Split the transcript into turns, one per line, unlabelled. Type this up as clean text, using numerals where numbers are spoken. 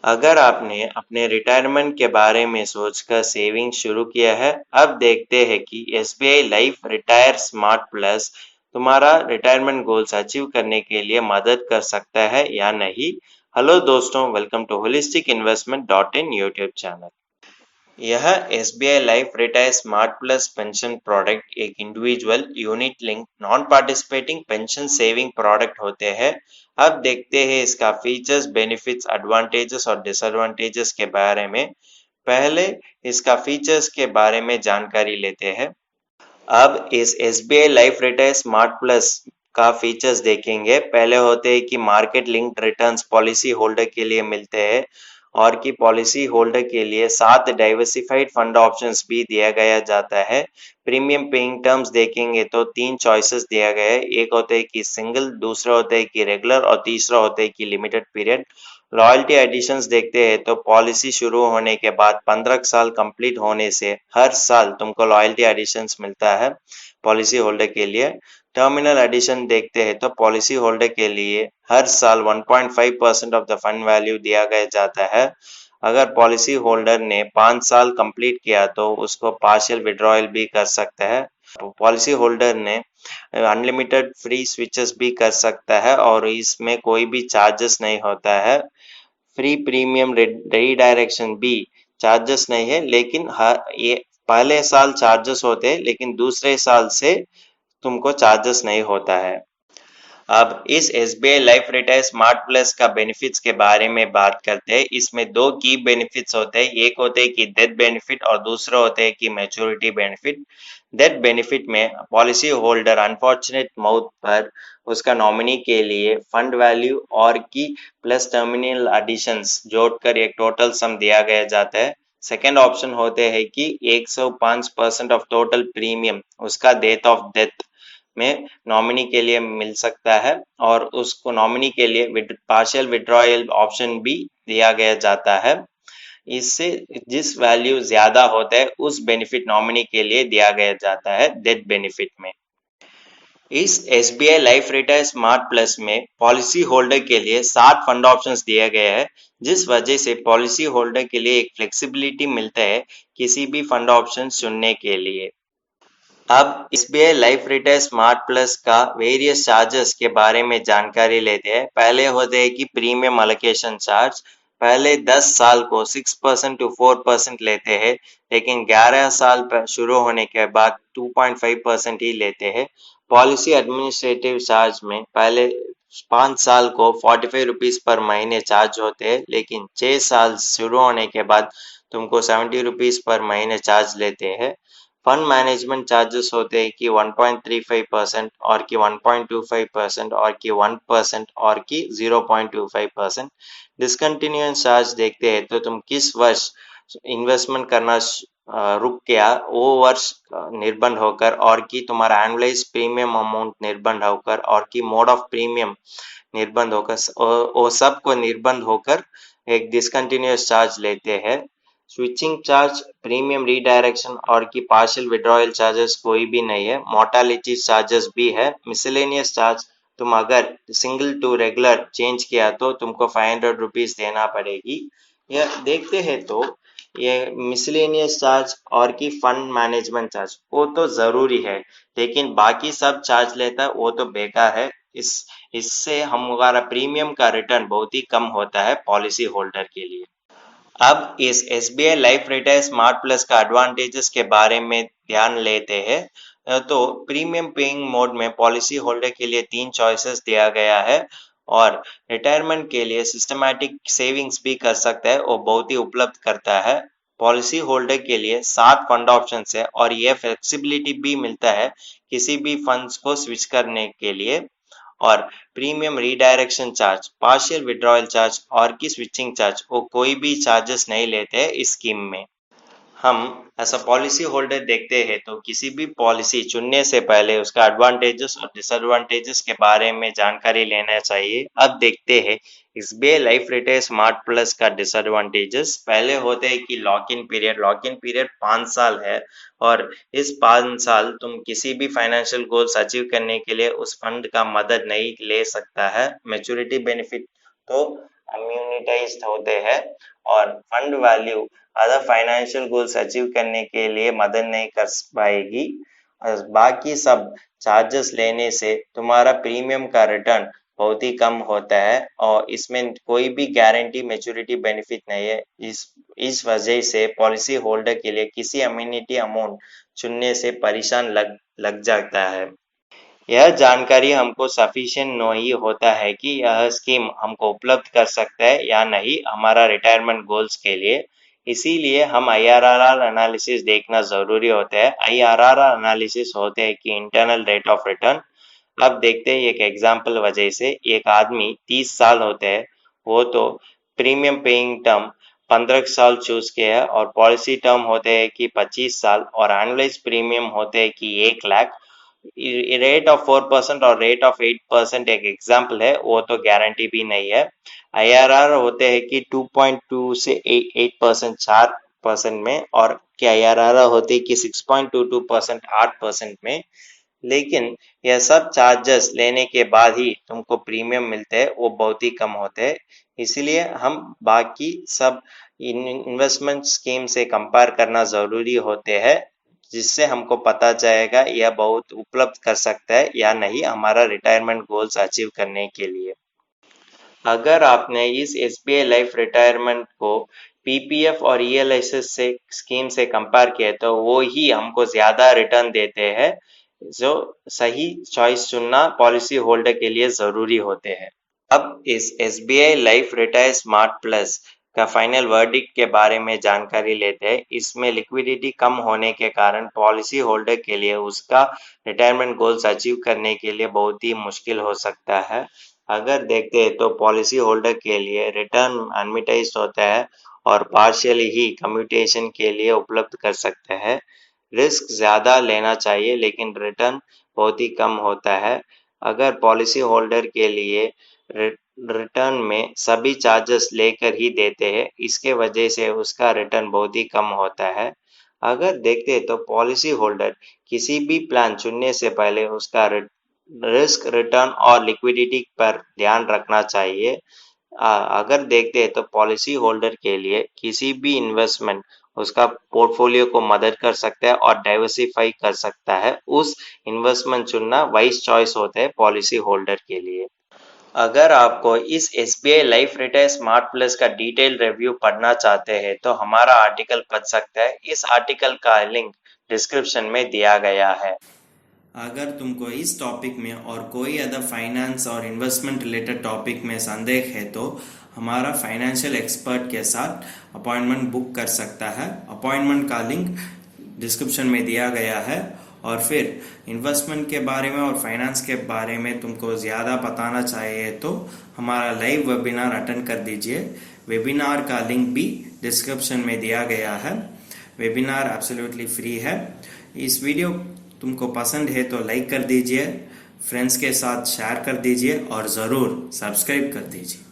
अगर आपने अपने रिटायरमेंट के बारे में सोचकर सेविंग शुरू किया है, अब देखते हैं कि SBI life retire smart plus तुम्हारा रिटायरमेंट गोल्स अचीव करने के लिए मदद कर सकता है या नहीं। हेलो दोस्तों, welcome to holistic investment dot in YouTube channel. यह SBI life retire smart plus pension product एक individual unit link non participating pension saving product होते हैं। अब देखते हैं इसका फीचर्स, बेनिफिट्स, एडवांटेजेस और डिसएडवांटेजेस के बारे में। पहले इसका फीचर्स के बारे में जानकारी लेते हैं। अब इस SBI life retire smart plus का फीचर्स देखेंगे। पहले होते हैं कि market linked returns policy holder के लिए मिलते हैं और कि पॉलिसी होल्डर के लिए 7 डाइवर्सिफाइड फंड ऑप्शंस भी दिया गया जाता है। प्रीमियम पेइंग टर्म्स देखेंगे तो 3 चॉइसेस दिया गया है। एक होता है कि सिंगल, दूसरा होता है कि रेगुलर और तीसरा होता है कि लिमिटेड पीरियड। लॉयल्टी एडिशंस देखते हैं तो पॉलिसी शुरू होने के बाद 15 साल कंप्लीट होने से हर साल तुमको लॉयल्टी एडिशंस मिलता है पॉलिसी होल्डर के लिए। टर्मिनल एडिशन देखते हैं तो पॉलिसी होल्डर के लिए हर साल 1.5% ऑफ द फंड वैल्यू दिया गया जाता है। अगर पॉलिसी होल्डर ने 5 साल कंप्लीट किया तो उसको पार्शियल विड्रॉयल भी कर सकता है। पॉलिसी होल्डर ने अनलिमिटेड फ्री स्विचेस भी कर सकता है और इसमें कोई भी चार्जेस नहीं होता है। फ्री प्रीमियम रीडायरेक्शन भी चार्जेस नहीं है, लेकिन हर ये पहले साल चार्जेस होते हैं लेकिन दूसरे साल से तुमको चार्जेस नहीं होता है। अब इस SBI life retire smart plus का बेनिफिट्स के बारे में बात करते हैं। इसमें दो की बेनिफिट्स होते हैं। एक होते हैं कि डेथ बेनिफिट और दूसरा होते हैं कि मैच्योरिटी बेनिफिट। डेथ बेनिफिट में पॉलिसी होल्डर अनफॉर्चुनेट मौत पर उसका नॉमिनी के लिए फंड वैल्यू और की प्लस टर्मिनल एडिशंस जोड़कर एक टोटल सम दिया गया जाता है। सेकेंड ऑप्शन होते हैं कि 105% ऑफ टोटल प्रीमियम उसका डेट ऑफ डेथ में नॉमिनी के लिए मिल सकता है और उसको नॉमिनी के लिए पार्शियल विड्रॉयल ऑप्शन भी दिया गया जाता है। इससे जिस वैल्यू ज्यादा होता है उस बेनिफिट नॉमिनी के लिए दिया गया जाता है डेथ बेनिफिट में। इस SBI life retire smart plus में पॉलिसी होल्डर के लिए 7 फंड ऑप्शंस दिए गए हैं, जिस वजह से पॉलिसी होल्डर के लिए एक फ्लेक्सिबिलिटी मिलता है किसी भी फंड ऑप्शन चुनने के लिए। अब SBI life retire smart plus का वेरियस चार्जेस के बारे में जानकारी लेते हैं। पहले होते हैं कि प्रीमियम अलोकेशन चार्ज। पहले 10 साल को 6% टू 4% लेते हैं, लेकिन 11 साल पर शुरू होने के बाद 2.5% ही लेते हैं। पॉलिसी एडमिनिस्ट्रेटिव चार्ज में पहले 5 साल को 45 रुपीज पर महीने चार्ज होते हैं, लेकिन 6 साल शुरू होने के बाद तुमको 70 रुपीज पर महीने चार्ज लेते हैं। फंड मैनेजमेंट चार्जेस होते हैं कि 1.35% और कि 1.25% और कि 1% और कि 0.25%। डिसकंटिन्यूएंस चार्ज देखते हैं तो तुम किस वर्ष इन्वेस्टमेंट करना रुक गया वो वर्ष निर्बंध होकर और कि तुम्हारा एनुअलाइज प्रीमियम अमाउंट निर्बंध होकर और कि मोड ऑफ प्रीमियम निर्बंध होकर वो सब को निर्बंध होकर एक डिसकंटिन्यूअस चार्ज लेते हैं। स्विचिंग चार्ज, प्रीमियम रीडायरेक्शन और की पार्शियल विड्रॉयल चार्जेस कोई भी नहीं है। मोर्टालिटी चार्जेस भी है। मिसलेनियस चार्ज, तुम अगर सिंगल टू रेगुलर चेंज किया तो तुमको 500 रुपीज देना पड़ेगी। यह देखते हैं तो ये मिसलेनियस चार्ज और की फंड मैनेजमेंट चार्ज वो तो जरूरी है, लेकिन बाकी सब चार्ज लेता है वो तो बेकार है। इससे हमारा प्रीमियम का रिटर्न बहुत ही कम होता है पॉलिसी होल्डर के लिए। अब इस SBI life retire smart plus का एडवांटेजेस के बारे में ध्यान लेते हैं। तो प्रीमियम पेइंग मोड में पॉलिसी होल्डर के लिए 3 चॉइसेस दिया गया है और रिटायरमेंट के लिए सिस्टमैटिक सेविंग्स भी कर सकता है, वो बहुत ही उपलब्ध करता है। पॉलिसी होल्डर के लिए 7 फंड ऑप्शन है और यह फ्लेक्सिबिलिटी भी मिलता है किसी भी फंड्स को स्विच करने के लिए। और premium redirection charge, partial withdrawal charge और की स्विचिंग चार्ज वो कोई भी चार्जेस नहीं लेते हैं इस स्कीम में। हम एज अ पॉलिसी होल्डर देखते हैं तो किसी भी पॉलिसी चुनने से पहले उसका एडवांटेजेस और डिसएडवांटेजेस के बारे में जानकारी लेना चाहिए। अब देखते हैं SBI life retire smart plus का डिसएडवांटेजेस। पहले होते हैं कि लॉक इन पीरियड 5 साल है और इस 5 साल तुम किसी भी फाइनेंशियल गोल्स अचीव करने के लिए उस फंड का मदद नहीं ले सकता है। मैच्योरिटी बेनिफिट तो इम्यूनिटाइज्ड होते हैं और fund value other financial goals achieve करने के लिए मदद नहीं कर पाएगी। और बाकी सब चार्जेस लेने से तुम्हारा प्रीमियम का रिटर्न बहुत ही कम होता है और इसमें कोई भी गारंटी मैच्योरिटी बेनिफिट नहीं है। इस वजह से पॉलिसी होल्डर के लिए किसी अम्यूनिटी अमाउंट चुनने से परेशान लग जाता है। यह जानकारी हमको सफिशिएंट नहीं होता है कि यह स्कीम हमको उपलब्ध कर सकता है या नहीं हमारा रिटायरमेंट गोल्स के लिए। इसीलिए हम IRR एनालिसिस देखना जरूरी होता है। IRR एनालिसिस होते हैं कि इंटरनल रेट ऑफ रिटर्न। अब देखते हैं एक एग्जाम्पल वजह से। एक आदमी 30 साल होते हैं, वो तो प्रीमियम पेइंग टर्म 15 साल चूज किया है और पॉलिसी टर्म होते हैं कि 25 साल और एनुअलाइज प्रीमियम होते हैं कि 1 लाख। रेट ऑफ 4% और रेट ऑफ 8% एक एग्जाम्पल है, वो तो गारंटी भी नहीं है। IRR होते हैं कि 2.2 से 8% 4% में और क्या IRR होते हैं कि 6.22% 8% में। लेकिन यह सब चार्जेस लेने के बाद ही तुमको प्रीमियम मिलते हैं, वो बहुत ही कम होते हैं। इसलिए हम बाकी सब इन्वेस्टमेंट स्कीम से कंपेयर करना जरूरी होते हैं, जिससे हमको पता चलेगा यह बहुत उपलब्ध कर सकता है या नहीं हमारा रिटायरमेंट गोल्स अचीव करने के लिए। अगर आपने इस SBI लाइफ रिटायरमेंट को PPF और ELIS से स्कीम से कंपेयर किया तो वो ही हमको ज्यादा रिटर्न देते हैं। जो सही चॉइस चुनना पॉलिसी होल्डर के लिए जरूरी होते हैं। अब इस SBI life retire smart plus का फाइनल वर्डिक्ट के बारे में जानकारी लेते हैं। इसमें लिक्विडिटी कम होने के कारण पॉलिसी होल्डर के लिए उसका रिटायरमेंट गोल्स अचीव करने के लिए बहुत ही मुश्किल हो सकता है। अगर देखते हैं तो पॉलिसी होल्डर के लिए रिटर्न अनमिटाइज्ड होता है और पार्शियली ही कम्यूटेशन के लिए उपलब्ध कर सकते हैं। रिस्क ज्यादा लेना चाहिए लेकिन रिटर्न बहुत ही कम होता है। अगर पॉलिसी होल्डर के लिए रिटर्न में सभी चार्जेस लेकर ही देते हैं, इसके वजह से उसका रिटर्न बहुत ही कम होता है। अगर देखते हैं तो पॉलिसी होल्डर किसी भी प्लान चुनने से पहले उसका रिस्क रिटर्न और लिक्विडिटी पर ध्यान रखना चाहिए। अगर देखते हैं तो पॉलिसी होल्डर के लिए किसी भी इन्वेस्टमेंट उसका पोर्टफोलियो को मदद कर सकता है और डाइवर्सिफाई कर सकता है। उस इन्वेस्टमेंट चुनना वाइज चॉइस होता है पॉलिसी होल्डर के लिए। अगर आपको इस SBI life retire smart plus का डिटेल रिव्यू पढ़ना चाहते हैं तो हमारा आर्टिकल पढ़ सकते हैं। इस आर्टिकल का लिंक डिस्क्रिप्शन में दिया गया है।
अगर तुमको इस टॉपिक में और कोई अदर फाइनेंस और इन्वेस्टमेंट रिलेटेड टॉपिक में संदेह है तो हमारा फाइनेंशियल एक्सपर्ट के साथ अपॉइंटमेंट बुक कर सकता है। अपॉइंटमेंट का लिंक डिस्क्रिप्शन में दिया गया है। और फिर इन्वेस्टमेंट के बारे में और फाइनेंस के बारे में तुमको ज़्यादा बताना चाहिए तो हमारा लाइव वेबिनार अटेंड कर दीजिए। वेबिनार का लिंक भी डिस्क्रिप्शन में दिया गया है। वेबिनार एब्सोल्युटली फ्री है। इस वीडियो तुमको पसंद है तो लाइक कर दीजिए, फ्रेंड्स के साथ शेयर कर दीजिए और ज़रूर सब्सक्राइब कर दीजिए।